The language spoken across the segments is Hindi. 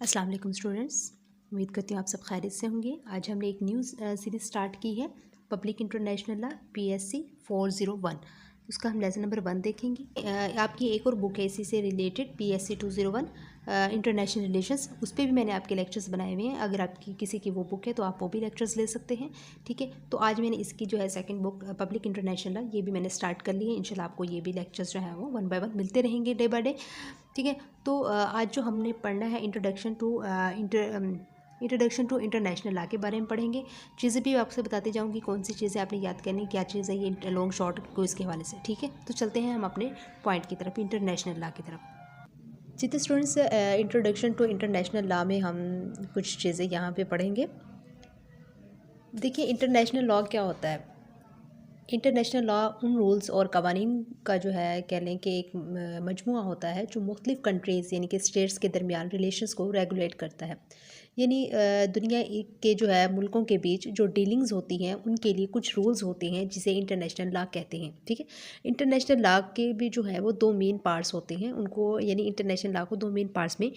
अस्सलाम वालेकुम स्टूडेंट्स, उम्मीद करती हूँ आप सब खैरियत से होंगे। आज हमने एक न्यू सीरीज़ स्टार्ट की है, पब्लिक इंटरनेशनल लॉ PSC 401। उसका हम लेसन नंबर 1 देखेंगे। आपकी एक और बुक है इसी से रिलेटेड, PSC 201 इंटरनेशनल रिलेशंस। उस पर भी मैंने आपके लेक्चर्स बनाए हुए हैं। अगर आपकी किसी की वो बुक है तो आप वो भी लेक्चर्स ले सकते हैं। ठीक है, तो आज मैंने इसकी जो है second book public international law, ये भी मैंने स्टार्ट कर ली है। इंशाल्लाह आपको ये भी लेक्चर्स जो है वो 1 बाय 1 मिलते रहेंगे डे बाय डे। ठीक है, तो आज जो हमने पढ़ना है इंट्रोडक्शन टू इंटरनेशनल लॉ के बारे में पढ़ेंगे। चीज़ें भी आपसे बताती जाऊंगी, कौन सी चीज़ें आपने याद करनी, क्या चीज़ है ये लॉन्ग शॉर्ट क्विज के हवाले से। ठीक है, तो चलते हैं हम अपने पॉइंट की तरफ, इंटरनेशनल लॉ की तरफ। जितने students introduction to international law में हम कुछ चीज़ें यहाँ पे पढ़ेंगे। देखिए, इंटरनेशनल लॉ क्या होता है। इंटरनेशनल लॉ उन रूल्स और कवानीन का जो है कह लें कि एक मजमुआ होता है जो मुख्तलिफ़ कंट्रीज़ यानी कि स्टेट्स के दरमियान रिलेशंस को रेगुलेट करता है। यानी दुनिया के जो है मुल्कों के बीच जो डीलिंग्स होती हैं उनके लिए कुछ रूल्स होते हैं जिसे इंटरनेशनल लॉ कहते हैं। ठीक है, इंटरनेशनल लॉ के भी जो है वो दो मेन पार्ट्स होते हैं, उनको यानी इंटरनेशनल लॉ को दो मेन पार्ट्स में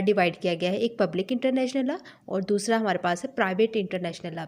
डिवाइड किया गया है। एक पब्लिक इंटरनेशनल लॉ और दूसरा हमारे पास है प्राइवेट इंटरनेशनल लॉ।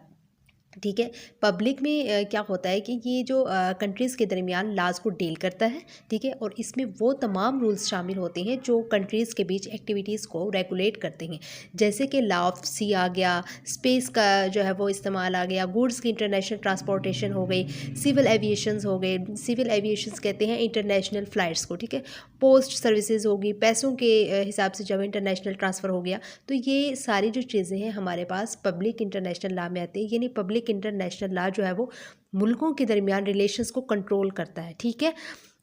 ठीक है, पब्लिक में क्या होता है कि ये जो कंट्रीज़ के दरमियान लाज को डील करता है। ठीक है, और इसमें वो तमाम रूल्स शामिल होते हैं जो कंट्रीज़ के बीच एक्टिविटीज़ को रेगुलेट करते हैं, जैसे कि लॉ ऑफ सी आ गया, स्पेस का जो है वो इस्तेमाल आ गया, गुड्स की इंटरनेशनल ट्रांसपोर्टेशन हो गई, सिविल एविएशंस हो गए। सिविल एविएशंस कहते हैं इंटरनेशनल फ़्लाइट्स को। ठीक है, पोस्ट सर्विसेज होगी, पैसों के हिसाब से जब इंटरनेशनल ट्रांसफ़र हो गया, तो ये सारी जो चीज़ें हैं हमारे पास पब्लिक इंटरनेशनल लॉ में आती है। यानी पब्लिक इंटरनेशनल लॉ जो है वो मुल्कों के दरमियान रिलेशंस को कंट्रोल करता है। ठीक है,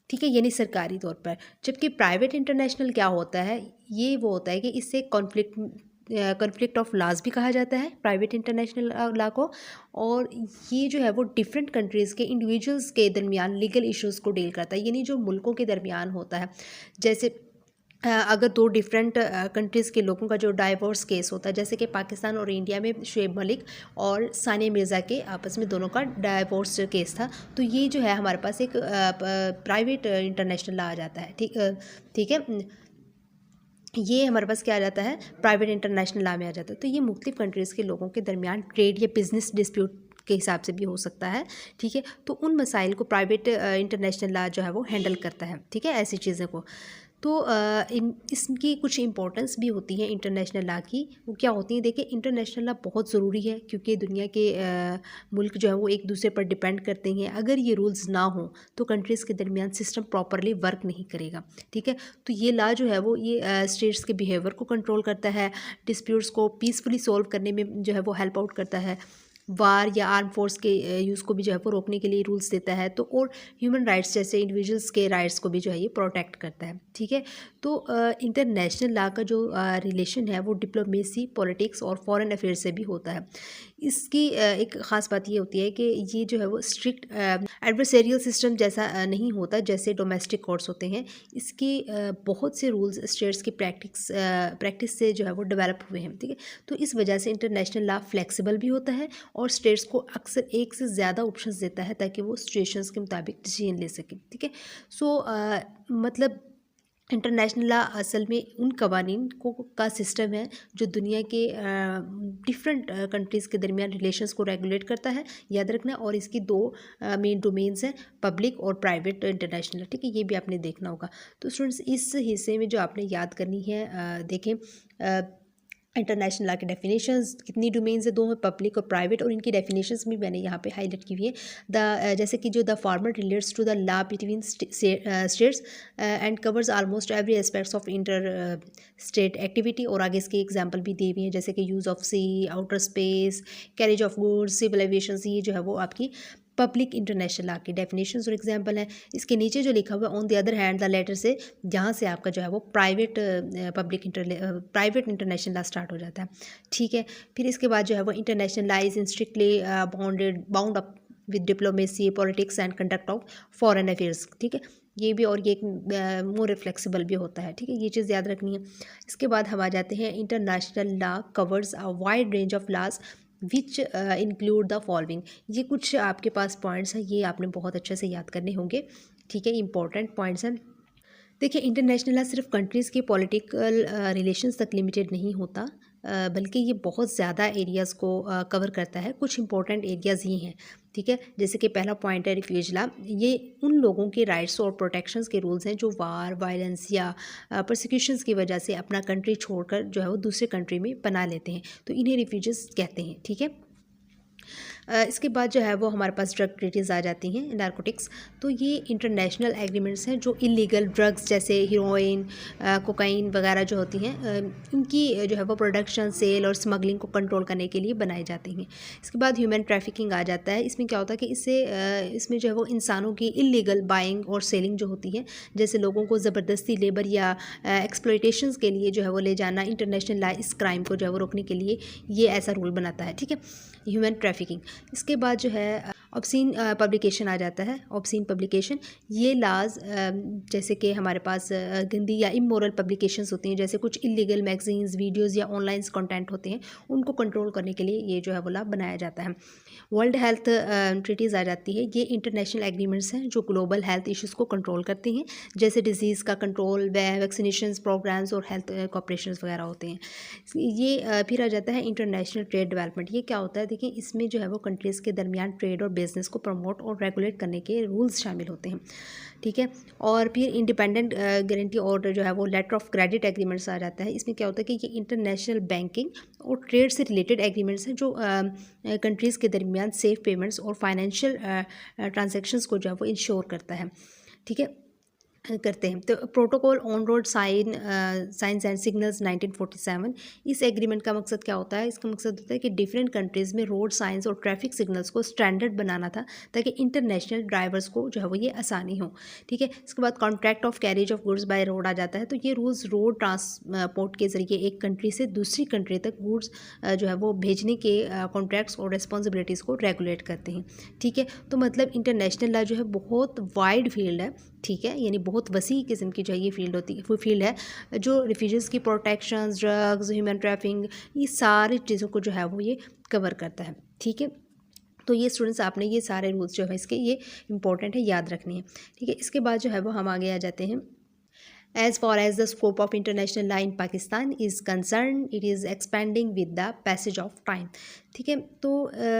ठीक है, यानी सरकारी तौर पर। जबकि प्राइवेट इंटरनेशनल क्या होता है, ये वो होता है कि इससे कॉन्फ्लिक्ट ऑफ लॉज भी कहा जाता है प्राइवेट इंटरनेशनल लॉ को। और ये जो है वो डिफरेंट कंट्रीज़ के इंडिविजुअल्स के दरमियान लीगल इश्यूज़ को डील करता है, यानी जो मुल्कों के दरमियान होता है। जैसे अगर दो डिफरेंट कंट्रीज़ के लोगों का जो डाइवोर्स केस होता है, जैसे कि पाकिस्तान और इंडिया में शुएब मलिक और सानिया मिर्ज़ा के आपस में दोनों का डाइवोर्स केस था, तो ये जो है हमारे पास एक प्राइवेट इंटरनेशनल लॉ आ जाता है। ठीक है, ये हमारे पास क्या आ जाता है, प्राइवेट इंटरनेशनल लॉ में आ जाता है। तो ये मुख्तलिफ कंट्रीज़ के लोगों के दरमियान ट्रेड या बिजनेस डिस्प्यूट के हिसाब से भी हो सकता है। ठीक है, तो उन मसाइल को प्राइवेट इंटरनेशनल लॉ जो है वो हैंडल करता है। ठीक है, ऐसी चीज़ों को। तो इसकी कुछ इंपॉर्टेंस भी होती है इंटरनेशनल लॉ की। वो क्या होती हैं, देखिए, इंटरनेशनल लॉ बहुत ज़रूरी है क्योंकि दुनिया के मुल्क जो है वो एक दूसरे पर डिपेंड करते हैं। अगर ये रूल्स ना हो तो कंट्रीज़ के दरमियान सिस्टम प्रॉपरली वर्क नहीं करेगा। ठीक है, तो ये लॉ जो है वो ये स्टेट्स के बिहेवियर को कंट्रोल करता है, डिस्प्यूट्स को पीसफुली सॉल्व करने में जो है वो हेल्प आउट करता है, वार या आर्म फोर्स के यूज़ को भी जो है वो रोकने के लिए रूल्स देता है। तो और ह्यूमन राइट्स जैसे इंडिविजुअल्स के राइट्स को भी जो है ये प्रोटेक्ट करता है। ठीक है, तो इंटरनेशनल लॉ का जो रिलेशन है वो डिप्लोमेसी, पॉलिटिक्स और फॉरेन अफेयर्स से भी होता है। इसकी एक ख़ास बात ये होती है कि ये जो है वो स्ट्रिक्ट एडवर्सेरियल सिस्टम जैसा नहीं होता जैसे डोमेस्टिक कोर्ट्स होते हैं। इसके बहुत से रूल्स स्टेट्स की प्रैक्टिस से जो है वो डेवलप हुए हैं। ठीक है, तो इस वजह से इंटरनेशनल लॉ फ्लेक्सिबल भी होता है और स्टेट्स को अक्सर एक से ज़्यादा ऑप्शंस देता है ताकि वो सिचुएशंस के मुताबिक डिसीजन ले सकें। ठीक है, सो मतलब इंटरनेशनल लॉ असल में उन कवानीन को का सिस्टम है जो दुनिया के डिफरेंट कंट्रीज़ के दरमियान रिलेशंस को रेगुलेट करता है, याद रखना। और इसकी दो मेन डोमेन्स हैं, पब्लिक और प्राइवेट इंटरनेशनल। ठीक है, ये भी आपने देखना होगा। तो स्टूडेंट्स, इस हिस्से में जो आपने याद करनी है, देखें इंटरनेशनल लॉ की डेफिनेशंस कितनी डोमेन्स है, दो है, पब्लिक और प्राइवेट, और इनकी डेफिनेशंस भी मैंने यहाँ पे हाईलाइट की हुई है। जैसे कि जो the former relates to the law between states and covers almost every aspects of inter state activity, और आगे इसके एग्जांपल भी दिए हुए हैं जैसे कि use of sea, outer space, carriage of goods, civil aviation. ये जो है वो आपकी पब्लिक इंटरनेशनल लॉ की डेफिनेशंस और एग्जांपल है। इसके नीचे जो लिखा हुआ है on the other hand the latter से, जहाँ से आपका जो है वो प्राइवेट इंटरनेशनल लॉ स्टार्ट हो जाता है। ठीक है, फिर इसके बाद जो है वो international law is strictly bound up with diplomacy, politics and conduct of foreign affairs. ठीक है, ये भी, और ये एक मोर फ्लेक्सिबल भी होता है। ठीक है, ये चीज़ याद रखनी है। इसके बाद हम आ जाते हैं, international law covers a wide range of laws which include the following. ये कुछ आपके पास पॉइंट्स हैं, ये आपने बहुत अच्छे से याद करने होंगे। ठीक है, इंपॉर्टेंट पॉइंट्स हैं। देखिए, इंटरनेशनल लॉ सिर्फ कंट्रीज़ के पॉलिटिकल रिलेशंस तक लिमिटेड नहीं होता, बल्कि ये बहुत ज़्यादा एरियाज़ को कवर करता है। कुछ इंपॉर्टेंट एरियाज़ ये हैं, ठीक है। जैसे कि पहला पॉइंट है रिफ्यूज लॉ। ये उन लोगों के राइट्स और प्रोटेक्शंस के रूल्स हैं जो वार, वायलेंस या परसिक्यूशंस की वजह से अपना कंट्री छोड़कर जो है वो दूसरे कंट्री में पनाह लेते हैं, तो इन्हें रिफ्यूजीज कहते हैं, ठीक है। इसके बाद जो है वो हमारे पास ड्रग ट्रीटीज़ आ जाती हैं, नारकोटिक्स। तो ये इंटरनेशनल एग्रीमेंट्स हैं जो इलीगल ड्रग्स जैसे हीरोइन, कोकाइन वगैरह जो होती हैं, इनकी जो है वो प्रोडक्शन, सेल और स्मगलिंग को कंट्रोल करने के लिए बनाए जाते हैं। इसके बाद ह्यूमन ट्रैफिकिंग आ जाता है। इसमें क्या होता है कि इसमें जो है वो इंसानों की इलीगल बाइंग और सेलिंग जो होती है, जैसे लोगों को ज़बरदस्ती लेबर या एक्सप्लॉयटेशंस के लिए जो है वो ले जाना, इंटरनेशनल लॉ इस क्राइम को जो है वो रोकने के लिए ये ऐसा रूल बनाता है, ठीक है, ह्यूमन ट्रैफिकिंग। इसके बाद जो है ऑब्सीन पब्लिकेशन आ जाता है। ऑब्सीन पब्लिकेशन, ये लाज जैसे कि हमारे पास गंदी या इमोरल पब्लिकेशंस होती हैं, जैसे कुछ इलीगल मैगजीन्स, वीडियोस या ऑनलाइन कंटेंट होते हैं, उनको कंट्रोल करने के लिए ये जो है वो लॉ बनाया जाता है। वर्ल्ड हेल्थ ट्रीटीज़ आ जाती है। ये इंटरनेशनल एग्रीमेंट्स हैं जो ग्लोबल हेल्थ इश्यूज़ को कंट्रोल करते हैं, जैसे डिजीज़ का कंट्रोल, वैक्सीनेशन प्रोग्राम्स और हेल्थ कॉपरेशन वगैरह होते हैं। ये फिर आ जाता है इंटरनेशनल ट्रेड डेवलपमेंट। ये क्या होता है, देखिए इसमें जो है वो कंट्रीज़ के दरमियान ट्रेड और बिजनेस को प्रमोट और रेगुलेट करने के रूल्स शामिल होते हैं, ठीक है। और फिर इंडिपेंडेंट गारंटी और जो है वो लेटर ऑफ क्रेडिट एग्रीमेंट्स आ जाता है। इसमें क्या होता है कि ये इंटरनेशनल बैंकिंग और ट्रेड से रिलेटेड एग्रीमेंट्स हैं जो कंट्रीज़ के दरमियान सेफ पेमेंट्स और फाइनेंशियल ट्रांजेक्शंस को जो है वो इंश्योर करता है, ठीक है, करते हैं। तो protocol on road science and signals 1947, इस एग्रीमेंट का मकसद क्या होता है? इसका मकसद होता है कि डिफरेंट कंट्रीज़ में रोड साइंस और ट्रैफिक सिग्नल्स को स्टैंडर्ड बनाना था, ताकि इंटरनेशनल ड्राइवर्स को जो है वो ये आसानी हो, ठीक है। इसके बाद contract of carriage of goods by road आ जाता है। तो ये रूल्स रोड ट्रांसपोर्ट के ज़रिए एक कंट्री से दूसरी कंट्री तक गुड्स जो है वो भेजने के कॉन्ट्रैक्ट्स और रिस्पॉन्सिबिलिटीज़ को रेगुलेट करते हैं, ठीक है। तो मतलब इंटरनेशनल लॉ जो है बहुत वाइड फील्ड है, ठीक है, यानी बहुत वसी किस्म की जो है ये फील्ड होती है, वो फील्ड है जो रिफ्यूजीज़ की प्रोटेक्शन, ड्रग्स, ह्यूमन ट्रैफिकिंग, ये सारी चीज़ों को जो है वो ये कवर करता है, ठीक है। तो ये स्टूडेंट्स आपने ये सारे रूल्स जो है इसके ये इंपॉर्टेंट है, याद रखने हैं, ठीक है। इसके बाद जो है वो हम आगे आ जाते हैं। As far as the scope of international law in Pakistan is concerned, it is expanding with the passage of time, ठीक है। तो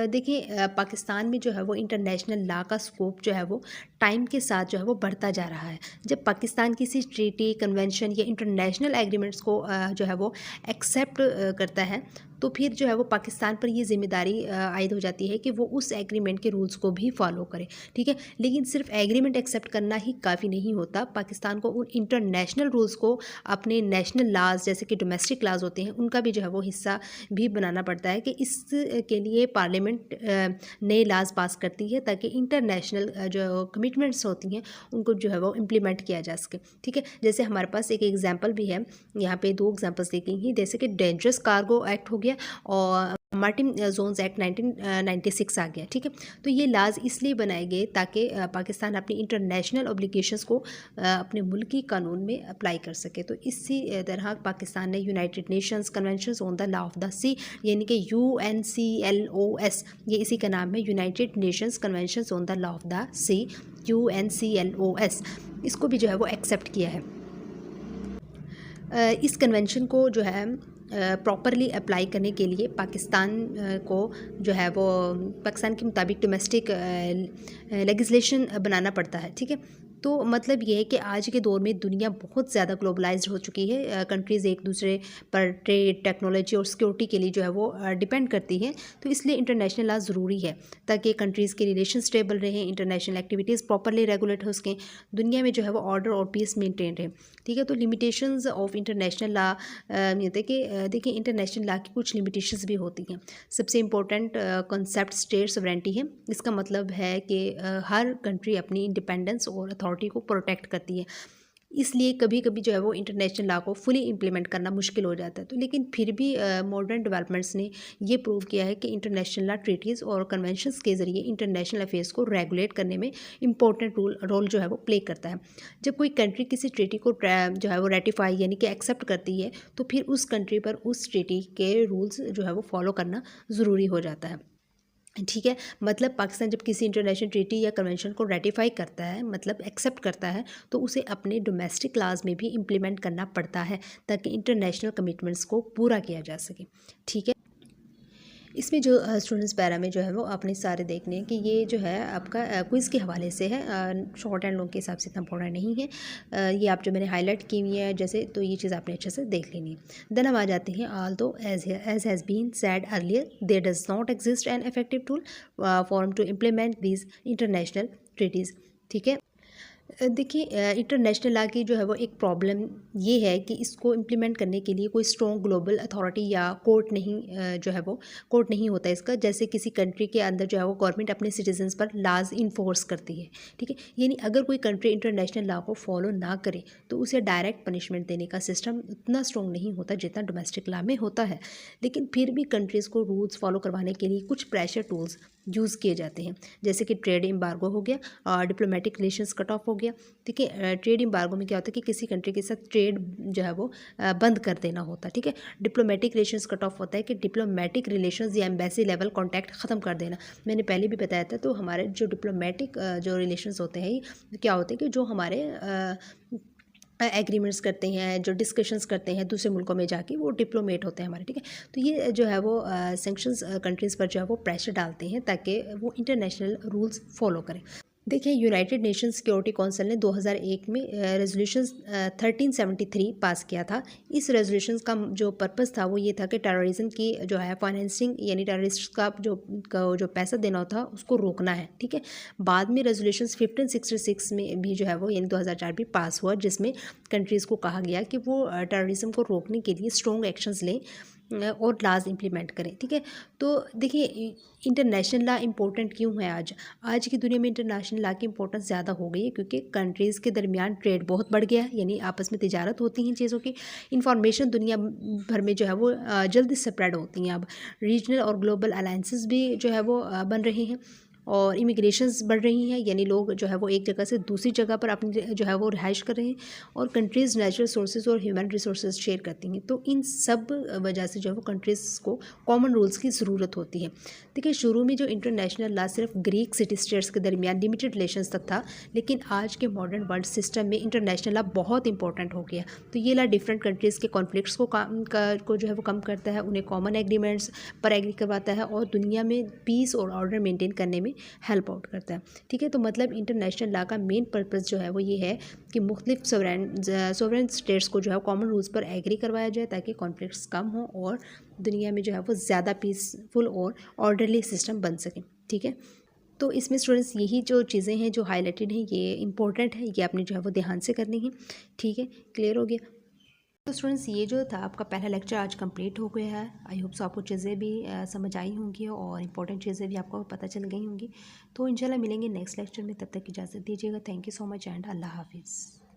देखिए पाकिस्तान में जो है वो इंटरनेशनल लॉ का स्कोप जो है वो टाइम के साथ जो है वो बढ़ता जा रहा है। जब पाकिस्तान किसी ट्रीटी, कन्वेंशन या इंटरनेशनल एग्रीमेंट्स को जो है वो एक्सेप्ट करता है, तो फिर जो है वो पाकिस्तान पर ये जिम्मेदारी आयद हो जाती है कि वो उस एग्रीमेंट के रूल्स को भी फॉलो करे, ठीक है। लेकिन सिर्फ एग्रीमेंट एक्सेप्ट करना ही काफ़ी नहीं होता, पाकिस्तान को उन इंटरनेशनल रूल्स को अपने नेशनल लॉज जैसे कि डोमेस्टिक लॉज होते हैं उनका भी जो है वो हिस्सा भी बनाना पड़ता है, कि इसके लिए पार्लियामेंट नए लॉज पास करती है ताकि इंटरनेशनल जो कमिटमेंट्स होती हैं उनको जो है वो इम्प्लीमेंट किया जा सके, ठीक है। जैसे हमारे पास एक एग्जांपल भी है, यहाँ पे 2 एग्जांपल्स दी गई हैं, जैसे कि डेंजरस कार्गो एक्ट हो गया और मार्टिन जोन्स एक्ट 1996 आ गया, ठीक है। तो ये लाज इसलिए बनाए गए ताकि पाकिस्तान अपनी इंटरनेशनल ऑब्लिगेशंस को अपने मुल्की कानून में अप्लाई कर सके। तो इसी तरह पाकिस्तान ने United Nations conventions on the law of the sea, यानी कि UNCLOS, ये इसी का नाम है, United Nations conventions on the law of the sea, UNCLOS, इसको भी जो है वो एक्सेप्ट किया है। इस कन्वेंशन को जो है प्रॉपरली अप्लाई करने के लिए पाकिस्तान को जो है वो पाकिस्तान के मुताबिक डोमेस्टिक लेजिस्लेशन बनाना पड़ता है, ठीक है। तो मतलब ये है कि आज के दौर में दुनिया बहुत ज़्यादा ग्लोबलाइज्ड हो चुकी है, कंट्रीज़ एक दूसरे पर ट्रेड, टेक्नोलॉजी और सिक्योरिटी के लिए जो है वो डिपेंड करती हैं। तो इसलिए इंटरनेशनल लॉ ज़रूरी है ताकि कंट्रीज़ के रिलेशन स्टेबल रहें, इंटरनेशनल एक्टिविटीज़ प्रॉपरली रेगुलेट हो सकें, दुनिया में जो है वो ऑर्डर और पीस मेंटेन रहे, ठीक है। तो लिमिटेशंस ऑफ इंटरनेशनल लॉ होते कि देखिए इंटरनेशनल लॉ की कुछ लिमिटेशंस भी होती हैं। सबसे इम्पोर्टेंट कॉन्सेप्ट स्टेट सॉवरेनिटी है। इसका मतलब है कि हर कंट्री अपनी इंडिपेंडेंस और अथॉरिटी को प्रोटेक्ट करती है, इसलिए कभी कभी जो है वो इंटरनेशनल लॉ को फुली इम्प्लीमेंट करना मुश्किल हो जाता है। तो लेकिन फिर भी मॉडर्न डेवलपमेंट्स ने ये प्रूव किया है कि इंटरनेशनल लॉ ट्रीटीज़ और कन्वेंशंस के ज़रिए इंटरनेशनल अफेयर्स को रेगुलेट करने में इंपॉर्टेंट रोल जो है वो प्ले करता है। जब कोई कंट्री किसी ट्रीटी को जो है वो रेटिफाई यानी कि एक्सेप्ट करती है, तो फिर उस कंट्री पर उस ट्रीटी के रूल्स जो है वो फॉलो करना ज़रूरी हो जाता है। ठीक है। मतलब पाकिस्तान जब किसी इंटरनेशनल ट्रीटी या कन्वेंशन को रेटिफाई करता है, मतलब एक्सेप्ट करता है, तो उसे अपने डोमेस्टिक लॉज में भी इम्प्लीमेंट करना पड़ता है ताकि इंटरनेशनल कमिटमेंट्स को पूरा किया जा सके। ठीक है। इसमें जो स्टूडेंट्स पैरा में जो है वो आपने सारे देखने हैं कि ये जो है आपका क्विज़ के हवाले से है, शॉर्ट एंड लॉन्ग के हिसाब से इतना इंपॉर्टेंट नहीं है। ये आप जो मैंने हाईलाइट की हुई है जैसे, तो ये चीज़ आपने अच्छे से देख लेनी है। देन हम आ जाते हैं, although as has been said earlier there does not exist an effective tool for to implement these international treaties. ठीक है। देखिए, इंटरनेशनल लॉ की जो है वो एक प्रॉब्लम ये है कि इसको इम्प्लीमेंट करने के लिए कोई स्ट्रॉन्ग ग्लोबल अथॉरिटी या कोर्ट नहीं, जो है वो कोर्ट नहीं होता इसका। जैसे किसी कंट्री के अंदर जो है वो गवर्नमेंट अपने सिटीजन्स पर लॉज इन्फोर्स करती है। ठीक है। यानी अगर कोई कंट्री इंटरनेशनल लॉ को फॉलो ना करे तो उसे डायरेक्ट पनिशमेंट देने का सिस्टम उतना स्ट्रॉन्ग नहीं होता जितना डोमेस्टिक लॉ में होता है। लेकिन फिर भी कंट्रीज़ को रूल्स फॉलो करवाने के लिए कुछ प्रेशर टूल्स यूज़ किए जाते हैं, जैसे कि ट्रेड एम्बार्गो हो गया और डिप्लोमेटिक रिलेशंस कट ऑफ हो गया। ठीक है। ट्रेड एम्बार्गो में क्या होता है कि किसी कंट्री के साथ ट्रेड जो है वो बंद कर देना होता है। ठीक है। डिप्लोमेटिक रिलेशंस कट ऑफ होता है कि डिप्लोमेटिक रिलेशंस या एम्बेसी लेवल कॉन्टैक्ट ख़त्म कर देना। मैंने पहले भी बताया था। तो हमारे जो डिप्लोमेटिक जो रिलेशंस होते हैं ये क्या होते हैं कि जो हमारे एग्रीमेंट्स करते हैं, जो डिस्कशंस करते हैं दूसरे मुल्कों में जाके, वो डिप्लोमेट होते हैं हमारे। ठीक है। तो ये जो है वो सैंक्शंस कंट्रीज़ पर जो है वो प्रेशर डालते हैं ताकि वो इंटरनेशनल रूल्स फॉलो करें। देखिए, यूनाइटेड नेशन सिक्योरिटी काउंसिल ने 2001 में रेजोल्यूशन 1373 पास किया था। इस रेजोल्यूशन का जो पर्पस था वो ये था कि टेररिज्म की जो है फाइनेंसिंग, यानी टेररिस्ट का जो पैसा देना था उसको रोकना है। ठीक है। बाद में रेजोल्यूशन 1566 में भी जो है वो यानी 2004 भी पास हुआ, जिसमें कंट्रीज़ को कहा गया कि वो टेररिज्म को रोकने के लिए स्ट्रॉन्ग एक्शंस लें और लॉज इम्प्लीमेंट करें। ठीक है। तो देखिए, इंटरनेशनल लॉ इम्पोर्टेंट क्यों है आज? आज की दुनिया में इंटरनेशनल लॉ की इंपॉर्टेंस ज़्यादा हो गई है क्योंकि कंट्रीज़ के दरमियान ट्रेड बहुत बढ़ गया है, यानी आपस में तिजारत होती हैं चीज़ों की। इंफॉर्मेशन दुनिया भर में जो है वो जल्दी स्प्रेड होती हैं। अब रीजनल और ग्लोबल अलायंसेस भी जो है वो बन रहे हैं और इमिग्रेशंस बढ़ रही हैं, यानी लोग जो है वो एक जगह से दूसरी जगह पर अपनी जो है वो रिहाइश कर रहे हैं। और कंट्रीज़ नेचुरल सोर्सेज और ह्यूमन रिसोर्सेज शेयर करती हैं। तो इन सब वजह से जो है वो कंट्रीज़ को कॉमन रूल्स की ज़रूरत होती है। देखिए, शुरू में जो इंटरनेशनल लॉ सिर्फ ग्रीक सिटी स्टेट्स के दरमियान लिमिटेड रिलेशंस तक था, लेकिन आज के मॉडर्न वर्ल्ड सिस्टम में इंटरनेशनल लॉ बहुत इंपॉर्टेंट हो गया। तो ये लॉ डिफरेंट कंट्रीज़ के कॉन्फ्लिक्ट्स को जो है वो कम करता है, उन्हें कॉमन एग्रीमेंट्स पर एग्री करवाता है और दुनिया में पीस और ऑर्डर मेंटेन करने में हेल्प आउट करता है। ठीक है। तो मतलब इंटरनेशनल लॉ का मेन पर्पस जो है वो ये है कि मुख्तलिफ सोवरेन स्टेट्स को जो है कॉमन रूल्स पर एग्री करवाया जाए ताकि कॉन्फ्लिक्ट्स कम हो और दुनिया में जो है वो ज़्यादा पीसफुल और ऑर्डरली सिस्टम बन सके। ठीक है। तो इसमें स्टूडेंट्स यही जो चीज़ें हैं जो हाईलाइटेड हैं ये इंपॉर्टेंट है, ये आपने जो है वो ध्यान से करनी है। ठीक है। क्लियर हो गया? तो स्टूडेंट्स, ये जो था आपका पहला लेक्चर आज कंप्लीट हो गया है। आई होप सो आपको चीज़ें भी समझ आई होंगी और इंपॉर्टेंट चीज़ें भी आपको पता चल गई होंगी। तो इंशाल्लाह मिलेंगे नेक्स्ट लेक्चर में, तब तक इजाज़त दीजिएगा। Thank you so much and अल्लाह हाफिज़।